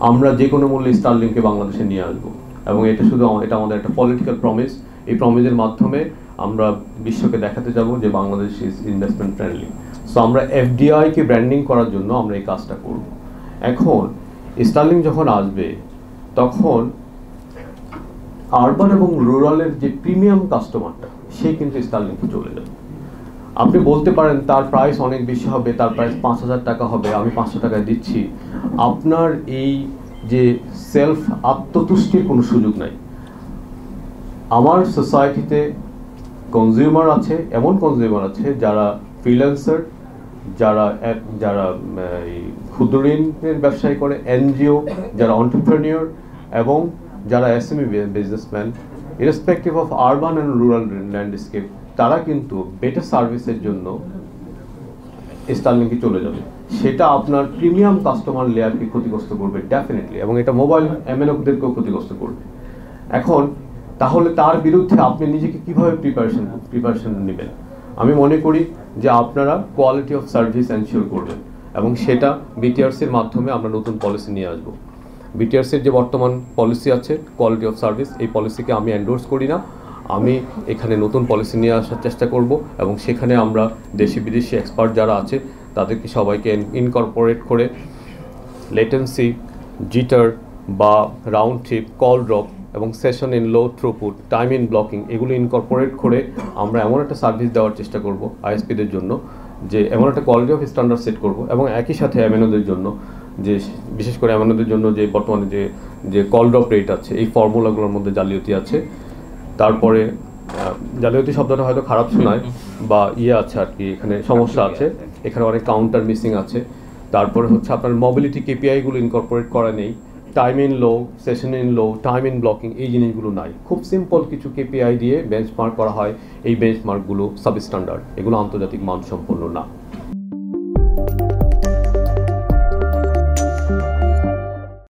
আমরা যে কোনো মূল্যে স্টারলিংকে বাংলাদেশে নিয়ে আসবো, এবং এটা আমাদের একটা পলিটিক্যাল প্রমিস। এই প্রমিসের মাধ্যমে আমরা বিশ্বকে দেখাতে যাব যে Bangladesh is investment friendly. So আমরা এফডিআইকে ব্র্যান্ডিং করার জন্য আমরা এই কাজটা করব। এখন স্টারলিং যখন আসবে তখন আরবান এবং রুরালের যে প্রিমিয়াম কাস্টমারটা সে কিন্তু স্টারলিংকে চলে যাবে। আপনি বলতে পারেন তার প্রাইস অনেক বেশি হবে, তার প্রাইস 5,000 টাকা হবে, আমি 500 টাকায় দিচ্ছি। আপনার এই যে সেলফ আত্মতুষ্টির কোনো সুযোগ নাই। আমার সোসাইটিতে কনজিউমার আছে, এমন কনজিউমার আছে যারা ফ্রিল্যান্সার, যারা ক্ষুদ্র ঋণের ব্যবসায়ী করে, এনজিও, যারা এন্টারপ্রেনিউর এবং যারা SME businessman, irrespective of urban and rural landscape, তারা কিন্তু বেটার সার্ভিসের জন্য স্টারলিংকে চলে যাবে। সেটা আপনার প্রিমিয়াম কাস্টমার লেয়ারকে ক্ষতিগ্রস্ত করবে ডেফিনেটলি, এবং এটা মোবাইল এমএনওদেরকেও ক্ষতিগ্রস্ত করবে। এখন তাহলে তার বিরুদ্ধে আপনি নিজেকে কীভাবে প্রিপারেশন নেবেন? আমি মনে করি যে আপনারা কোয়ালিটি অফ সার্ভিস এনশিওর করবেন, এবং সেটা বিটিআরসির মাধ্যমে আমরা নতুন পলিসি নিয়ে আসবো। বিটিআরসির যে বর্তমান পলিসি আছে কোয়ালিটি অফ সার্ভিস, এই পলিসিকে আমি এন্ডোর্স করি না। আমি এখানে নতুন পলিসি নিয়ে আসার চেষ্টা করব, এবং সেখানে আমরা দেশি বিদেশি এক্সপার্ট যারা আছে তাদেরকে সবাইকে ইনকর্পোরেট করে লেটেন্সি, জিটার বা রাউন্ড ট্রিপ, কল ড্রপ এবং session in low throughput, time in blocking, এগুলো ইনকর্পোরেট করে আমরা এমন একটা সার্ভিস দেওয়ার চেষ্টা করব আইএসপিদের জন্য, যে এমন একটা কোয়ালিটি অফ স্ট্যান্ডার্ড সেট করব। এবং একই সাথে এমএনওদের জন্য, যে বিশেষ করে এমএনওদের জন্য যে বর্তমানে যে কল ড্রপ রেট আছে, এই ফর্মুলাগুলোর মধ্যে জালিয়াতি আছে। তারপরে জালিয়াতি শব্দটা হয়তো খারাপ শোনায় বা আছে আর কি, এখানে সমস্যা আছে, এখানে অনেক কাউন্টার মিসিং আছে। তারপরে হচ্ছে আপনার মোবিলিটি কেপিআইগুলো ইনকর্পোরেট করা নেই, time in low, session in low, time in blocking, এই জিনিসগুলো নাই। খুব সিম্পল কিছু কেপিআই দিয়ে বেঞ্চমার্ক করা হয়, এই বেঞ্চমার্কগুলো সাবস্ট্যান্ডার্ড, এগুলো আন্তর্জাতিক মানসম্পন্ন না।